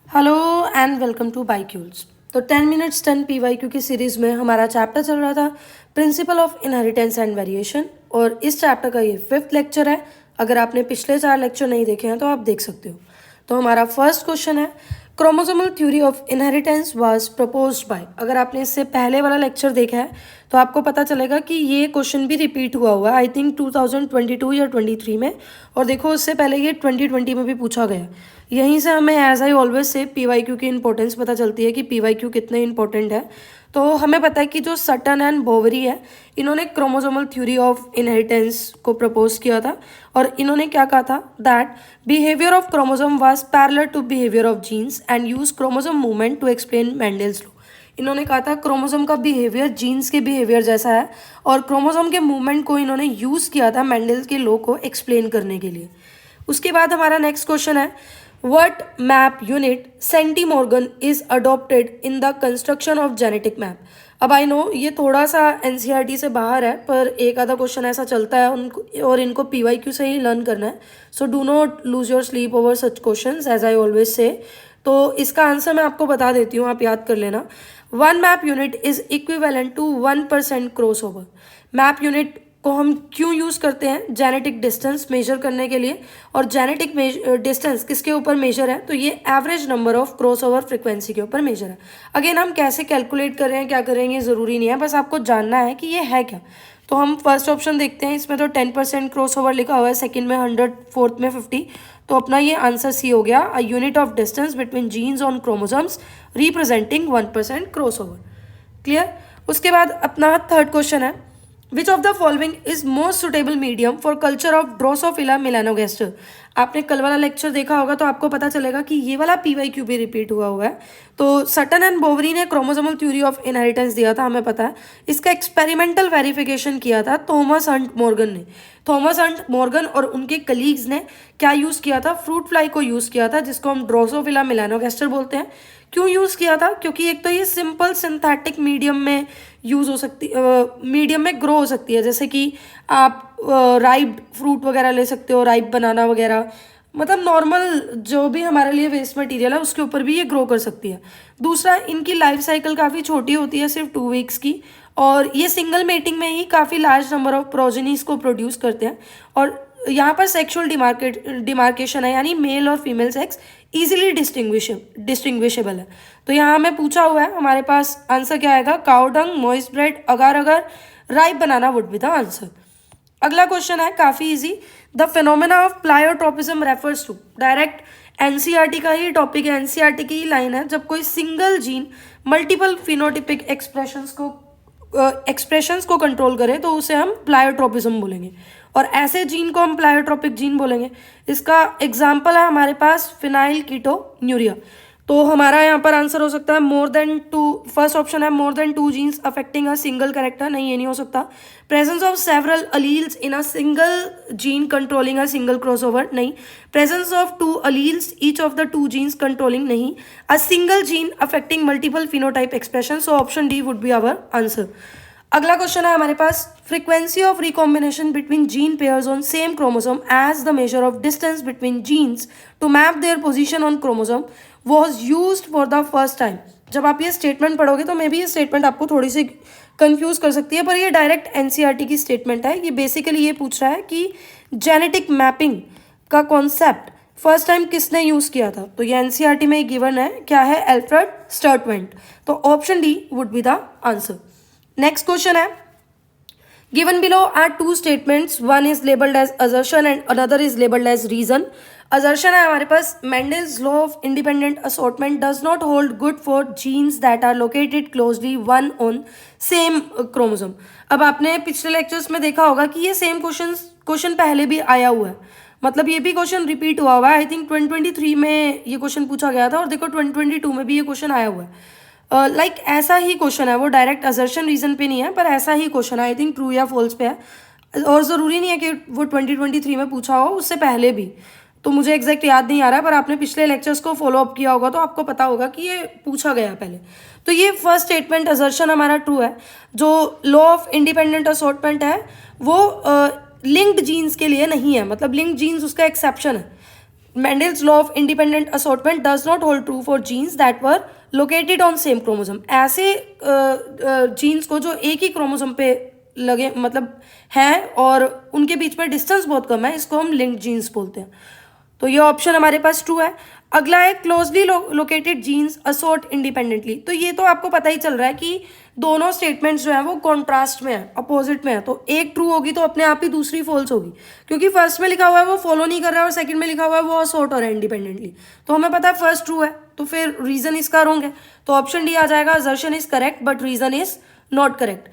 Hello and welcome to Biocules. तो 10 minutes 10 PYQ की series में हमारा चैप्टर चल रहा था principle of inheritance and variation, और इस चैप्टर का ये 5th लेक्चर है। अगर आपने पिछले 4 लेक्चर नहीं देखे हैं तो आप देख सकते हो। तो हमारा फर्स्ट क्वेश्चन है, chromosomal theory of inheritance was proposed by. अगर आपने इससे पहले वाला लेक्चर देखा है तो आपको पता चलेगा कि ये क्वेश्चन भी रिपीट हुआ है, आई थिंक 2022 या 23 में, और देखो उससे पहले ये 2020 में भी पूछा गया। यहीं से हमें as I always say PYQ की इंपॉर्टेंस पता चलती है कि पीवाईक्यू कितने इंपॉर्टेंट है। तो हमें पता है कि जो सटन एंड बोवरी है, इन्होंने क्रोमोसोमल थ्योरी ऑफ इनहेरिटेंस को प्रपोज किया था, और इन्होंने क्या कहा था that behaviour of chromosome was parallel to behaviour of genes and use chromosome movement to explain Mendel's law. इन्होंने कहा था क्रोमोसोम का बिहेवियर जीन्स के बिहेवियर जैसा है, और क्रोमोसोम के मूवमेंट को इन्होंने यूज़ किया था मेंडल्स के लॉ को एक्सप्लेन करने के लिए। उसके बाद हमारा नेक्स्ट क्वेश्चन है, What map unit centimorgan is adopted in the construction of genetic map. अब आई नो ये थोड़ा सा एनसीईआरटी से बाहर है, पर एक आधा क्वेश्चन ऐसा चलता है उनको, और इनको पीवाईक्यू से ही लर्न करना है। So do not lose your sleep over such questions as I always say. तो इसका आंसर मैं आपको बता देती हूँ, आप याद कर लेना। 1 map unit is equivalent to 1% cross over. Map unit को हम क्यों यूज़ करते हैं? जेनेटिक डिस्टेंस मेजर करने के लिए, और जेनेटिक डिस्टेंस किसके ऊपर मेजर है? तो ये average number of cross over frequency के ऊपर मेजर है। अगेन हम कैसे कैलकुलेट कर रहे हैं, क्या करेंगे, ज़रूरी नहीं है, बस आपको जानना है कि ये है क्या। तो हम फर्स्ट ऑप्शन देखते हैं, इसमें तो 10% क्रॉस ओवर लिखा हुआ है, सेकेंड में 100, फोर्थ में 50। तो अपना ये आंसर सी हो गया, a unit of distance between genes on chromosomes representing 1% cross over. Clear. उसके बाद अपना थर्ड क्वेश्चन है, which of the following is most suitable medium for culture of Drosophila melanogaster. आपने कल वाला लेक्चर देखा होगा तो आपको पता चलेगा कि ये वाला पीवाईक्यू भी रिपीट हुआ है। तो सटन एंड बोवरी ने क्रोमोसोमल थ्योरी ऑफ इनहेरिटेंस दिया था, हमें पता है। इसका एक्सपेरिमेंटल वेरिफिकेशन किया था थॉमस हंट मॉर्गन ने। थॉमस हंट मॉर्गन और उनके कलीग्स ने क्या यूज़ किया था? फ्रूट फ्लाई को यूज़ किया था, जिसको हम ड्रोसोफिला मेलानोगास्टर बोलते हैं। क्यों यूज़ किया था? क्योंकि एक तो ये सिंपल सिंथेटिक मीडियम में यूज़ हो सकती, मीडियम में ग्रो हो सकती है, जैसे कि आप राइप फ्रूट वगैरह ले सकते हो, राइप बनाना वगैरह, मतलब नॉर्मल जो भी हमारे लिए वेस्ट मटेरियल है उसके ऊपर भी ये ग्रो कर सकती है। दूसरा, इनकी लाइफ साइकिल काफ़ी छोटी होती है, सिर्फ 2 वीक्स की, और ये सिंगल मेटिंग में ही काफ़ी लार्ज नंबर ऑफ प्रोजेनीज को प्रोड्यूस करते हैं। और यहाँ पर सेक्सुअल डिमार्केशन है, यानी मेल और फीमेल सेक्स इजीली डिस्टिंग्विशेबल है। तो यहाँ हमें पूछा हुआ है, हमारे पास आंसर क्या आएगा? काउ डंग, मॉइस्ट ब्रेड, अगर अगर, ripe banana would be the answer. अगला क्वेश्चन है काफ़ी easy, the phenomena of pleiotropism refers to. Direct NCERT का ही टॉपिक है, एनसीईआरटी की ही लाइन है, जब कोई single gene multiple phenotypic expressions को कंट्रोल करे तो उसे हम प्लायोट्रोपिज्म बोलेंगे, और ऐसे जीन को हम प्लायोट्रोपिक जीन बोलेंगे। इसका एग्जाम्पल है हमारे पास फिनाइल कीटोन्यूरिया। तो हमारा यहाँ पर आंसर हो सकता है मोर देन 2। फर्स्ट ऑप्शन है more than 2 genes affecting a single character, नहीं ये नहीं हो सकता। Presence of several alleles in a single gene controlling a single crossover, नहीं। Presence of 2 alleles each of the 2 genes controlling, नहीं। A single gene affecting multiple phenotype expression, so option D would be our answer. अगला question है हमारे पास, frequency of recombination between gene pairs on same chromosome as the measure of distance between genes to map their position on chromosome was used for the first time. जब आप ये statement पढ़ोगे तो may be ये statement आपको थोड़ी सी confuse कर सकती है, पर ये डायरेक्ट एनसीईआरटी की स्टेटमेंट है। ये बेसिकली ये पूछ रहा है कि जेनेटिक मैपिंग का कॉन्सेप्ट फर्स्ट टाइम किसने यूज़ किया था? तो ये एनसीईआरटी में गिवन है, क्या है? एल्फ्रेड स्टर्टवेंट। तो option D would be the answer. Next question है, given below are 2 statements, one is labeled as assertion and another is labeled as reason. assertion है हमारे पास, Mendel's law of independent assortment does not hold good for genes that are located closely one on same chromosome. अब आपने पिछले lectures में देखा होगा कि ये सेम क्वेश्चन पहले भी आया हुआ है, मतलब ये भी क्वेश्चन रिपीट हुआ है। आई थिंक 2023 में ये क्वेश्चन पूछा गया था, और देखो 2022 में भी ये क्वेश्चन आया हुआ है। लाइक ऐसा ही क्वेश्चन है, वो डायरेक्ट असर्शन रीजन पे नहीं है, पर ऐसा ही क्वेश्चन है, आई थिंक ट्रू या फॉल्स पे है, और ज़रूरी नहीं है कि वो 2023 में पूछा हो, उससे पहले भी। तो मुझे एग्जैक्ट याद नहीं आ रहा है, पर आपने पिछले लेक्चर्स को फॉलो अप किया होगा तो आपको पता होगा कि ये पूछा गया पहले। तो ये फर्स्ट स्टेटमेंट असर्शन हमारा ट्रू है। जो लॉ ऑफ इंडिपेंडेंट असॉर्टमेंट है वो लिंक्ड जीन्स के लिए नहीं है, मतलब लिंक्ड जीन्स उसका एक्सेप्शन है। Mendel's law of independent assortment does not hold true for genes that were located on same chromosome. ऐसे जीन्स को जो एक ही क्रोमोसोम पे लगे मतलब हैं और उनके बीच में डिस्टेंस बहुत कम है, इसको हम लिंक्ड जीन्स बोलते हैं। तो ये ऑप्शन हमारे पास ट्रू है। अगला है क्लोजली लोकेटेड जीन्स असोर्ट इंडिपेंडेंटली। तो ये तो आपको पता ही चल रहा है कि दोनों स्टेटमेंट्स जो है वो कॉन्ट्रास्ट में है, अपोजिट में है। तो एक ट्रू होगी तो अपने आप ही दूसरी फॉल्स होगी, क्योंकि फर्स्ट में लिखा हुआ है वो फॉलो नहीं कर रहा है और सेकंड में लिखा हुआ है वो असोर्ट हो रहा है इंडिपेंडेंटली। तो हमें पता है फर्स्ट ट्रू है, तो फिर रीजन इसका रॉन्ग है। तो ऑप्शन डी आ जाएगा, assertion is correct but reason is not correct.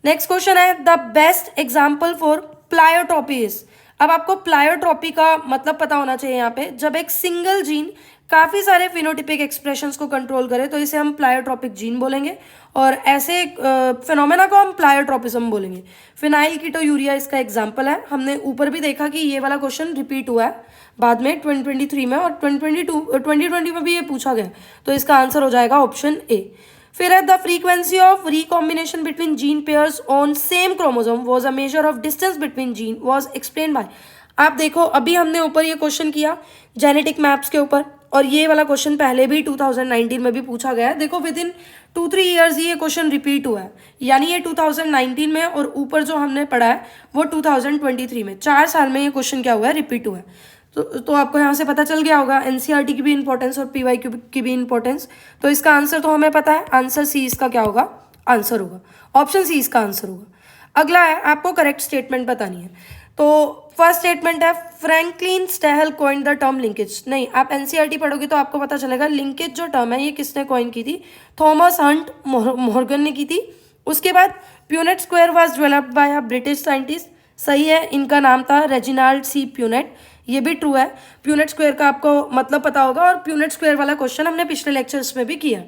Next question है the best example for pleiotropy is. अब आपको प्लायोट्रॉपी का मतलब पता होना चाहिए। यहाँ पे जब एक सिंगल जीन काफी सारे फिनोटिपिक एक्सप्रेशंस को कंट्रोल करे तो इसे हम प्लायोट्रॉपिक जीन बोलेंगे, और ऐसे फिनोमेना को हम प्लायोट्रॉपिज्म बोलेंगे। फिनाइल कीटोयूरिया इसका एग्जांपल है। हमने ऊपर भी देखा कि ये वाला क्वेश्चन रिपीट हुआ है बाद में 2023 में, और 2020 में भी ये पूछा गया। तो इसका आंसर हो जाएगा ऑप्शन ए। फिर है the frequency of recombination between gene pairs on same chromosome was a major of distance between gene was explain by. आप देखो अभी हमने ऊपर ये क्वेश्चन किया जेनेटिक मैप्स के ऊपर, और ये वाला क्वेश्चन पहले भी 2019 में भी पूछा गया है। देखो विद इन 2-3 ईयर्स ये क्वेश्चन रिपीट हुआ है, यानी ये 2019 में और ऊपर जो हमने पढ़ा है वो 2023 में। 4 साल में ये क्वेश्चन क्या हुआ है, रिपीट हुआ है। तो आपको यहाँ से पता चल गया होगा एनसीईआरटी की भी इंपॉर्टेंस और पीवाईक्यू की भी इंपॉर्टेंस। तो इसका आंसर तो हमें पता है, आंसर सी इसका क्या होगा, आंसर होगा ऑप्शन सी इसका आंसर होगा। अगला है आपको करेक्ट स्टेटमेंट बतानी है। तो फर्स्ट स्टेटमेंट है Franklin Stahl coined the term linkage. नहीं, आप एनसीईआरटी पढ़ोगे तो आपको पता चलेगा लिंकेज जो टर्म है ये किसने कॉइन की थी, थॉमस हंट मॉर्गन ने की थी। उसके बाद Punnett square was developed by a British scientist. सही है, इनका नाम था रेजिनाल्ड सी प्यूनेट, ये भी ट्रू है। प्यूनेट स्क्वायर का आपको मतलब पता होगा, और प्यूनेट स्क्वायर वाला क्वेश्चन हमने पिछले लेक्चर्स में भी किया।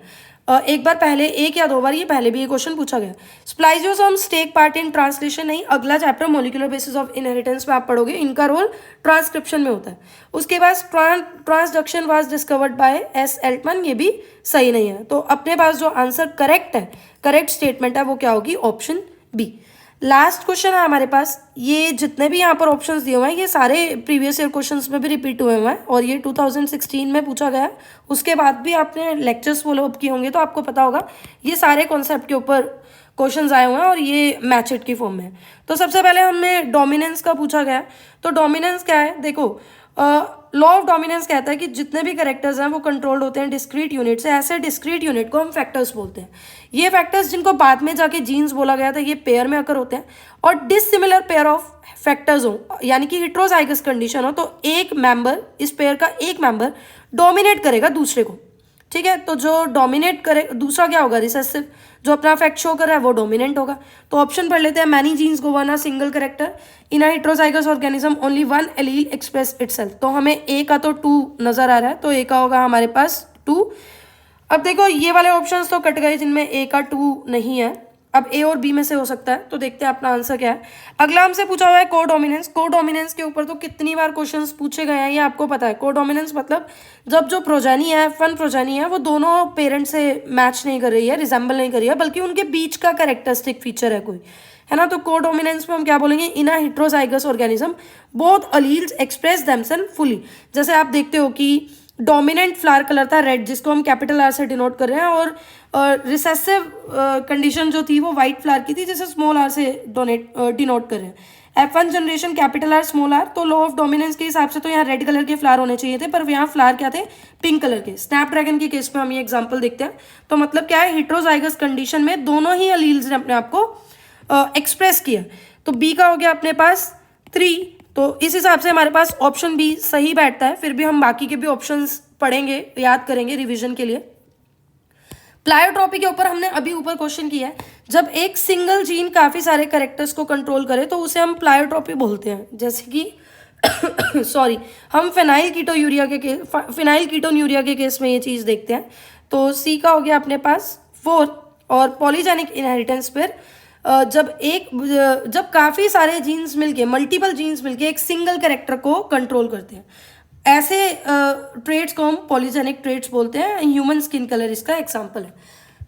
एक बार पहले, 1 या 2 बार ये पहले भी ये क्वेश्चन पूछा गया। स्प्लाइजियोसोम्स टेक पार्ट इन ट्रांसलेशन। नहीं, अगला chapter molecular basis of inheritance में आप पढ़ोगे, इनका रोल ट्रांसक्रिप्शन में होता है। उसके बाद transduction was discovered by S Altman, ये भी सही नहीं है। तो अपने पास जो आंसर करेक्ट है, करेक्ट स्टेटमेंट है, वो क्या होगी, ऑप्शन बी। लास्ट क्वेश्चन है हमारे पास। ये जितने भी यहाँ पर ऑप्शंस दिए हुए हैं ये सारे प्रीवियस ईयर क्वेश्चंस में भी रिपीट हुए हैं, और ये 2016 में पूछा गया है। उसके बाद भी आपने लेक्चर्स फॉलो अप किए होंगे तो आपको पता होगा ये सारे कॉन्सेप्ट के ऊपर क्वेश्चंस आए हुए हैं, और ये मैचेड की फॉर्म में है। तो सबसे पहले हमें डोमिनेंस का पूछा गया है। तो डोमिनेंस क्या है, देखो लॉ ऑफ डोमिनेंस कहता है कि जितने भी कैरेक्टर्स हैं वो कंट्रोल्ड होते हैं डिस्क्रीट यूनिट से। ऐसे डिस्क्रीट यूनिट को हम फैक्टर्स बोलते हैं। ये फैक्टर्स जिनको बाद में जाके जीन्स बोला गया था, ये पेयर में अकर होते हैं। और डिसिमिलर पेयर ऑफ फैक्टर्स हो, यानी कि हेटेरोजाइगस कंडीशन हो, तो एक मेंबर, इस पेयर का एक मेंबर डोमिनेट करेगा दूसरे को। ठीक है, तो जो डोमिनेट करे दूसरा क्या होगा, रिसेसिव। जो अपना फैक्ट शो कर रहा है वो डोमिनेंट होगा। तो ऑप्शन पढ़ लेते हैं। Many genes govern a single character in a heterozygous organism only one allele express itself. तो हमें ए का तो 2 नजर आ रहा है, तो ए का होगा हमारे पास 2। अब देखो ये वाले ऑप्शंस तो कट गए जिनमें ए का 2 नहीं है। अब ए और बी में से हो सकता है, तो देखते हैं अपना आंसर क्या है। अगला हमसे पूछा हुआ है कोडोमिनेंस। कोडोमिनेंस के ऊपर तो कितनी बार क्वेश्चंस पूछे गए हैं ये आपको पता है। कोडोमिनेंस मतलब जब जो प्रोजेनी है, फन प्रोजेनी है, वो दोनों पेरेंट से मैच नहीं कर रही है, रिजेंबल नहीं कर रही है, बल्कि उनके बीच का कैरेक्टरिस्टिक फीचर है कोई, है ना। तो कोडोमिनेंस में हम क्या बोलेंगे, in a heterozygous organism both alleles express themselves fully. जैसे आप देखते हो कि डोमिनेंट फ्लावर कलर था रेड, जिसको हम कैपिटल आर से डिनोट कर रहे हैं, और रिसेसिव कंडीशन जो थी वो वाइट फ्लावर की थी, जिसे स्मॉल आर से डिनोट कर रहे हैं। F1 generation capital R small R. तो लॉ ऑफ डोमिनेंस के हिसाब से तो यहाँ रेड कलर के फ्लावर होने चाहिए थे, पर यहाँ फ्लावर क्या थे, पिंक कलर के। स्नैपड्रैगन के केस में हम ये एग्जांपल देखते हैं। तो मतलब क्या है, हेटेरोजाइगस कंडीशन में दोनों ही अलील्स ने अपने आप को एक्सप्रेस किया। तो बी का हो गया अपने पास 3। तो इस हिसाब से हमारे पास ऑप्शन बी सही बैठता है। फिर भी हम बाकी के भी ऑप्शंस पढ़ेंगे, याद करेंगे रिवीजन के लिए। प्लायोट्रॉपी के ऊपर हमने अभी ऊपर क्वेश्चन किया है। जब एक सिंगल जीन काफी सारे कैरेक्टर्स को कंट्रोल करे तो उसे हम प्लायोट्रॉपी बोलते हैं। जैसे कि सॉरी, हम फिनाइल कीटोन्यूरिया के केस में ये चीज देखते हैं। तो सी का हो गया अपने पास 4। और पॉलीजेनिक इनहेरिटेंस पर जब काफी सारे जीन्स मिलके, मल्टीपल जीन्स मिलके एक सिंगल कैरेक्टर को कंट्रोल करते हैं, ऐसे ट्रेट्स को हम पॉलीजेनिक ट्रेट्स बोलते हैं। ह्यूमन स्किन कलर इसका एग्जांपल है।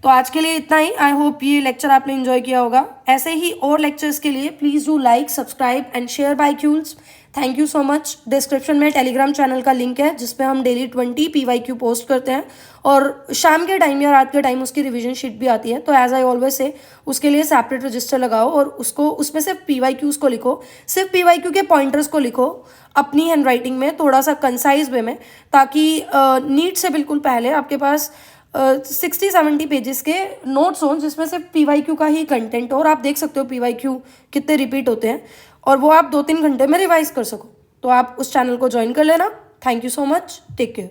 तो आज के लिए इतना ही। आई होप ये लेक्चर आपने एंजॉय किया होगा। ऐसे ही और लेक्चर्स के लिए please do like, subscribe and share Biocules. Thank you so much. Description में टेलीग्राम चैनल का लिंक है जिसपे हम डेली 20 PYQ पोस्ट करते हैं और शाम के टाइम या रात के टाइम उसकी रिवीजन शीट भी आती है। तो एज आई ऑलवेज से उसके लिए सेपरेट रजिस्टर लगाओ और उसको उसमें सिर्फ PYQs को लिखो, सिर्फ PYQ के पॉइंटर्स को लिखो अपनी हैंड राइटिंग में, थोड़ा सा कंसाइज वे में, ताकि नीट से बिल्कुल पहले आपके पास 60-70 पेजेस के नोट्स हों जिसमें से PYQ का ही कंटेंट हो और आप देख सकते हो PYQ कितने रिपीट होते हैं और वो आप 2-3 घंटे में रिवाइज कर सको। तो आप उस चैनल को ज्वाइन कर लेना। Thank you so much. Take care.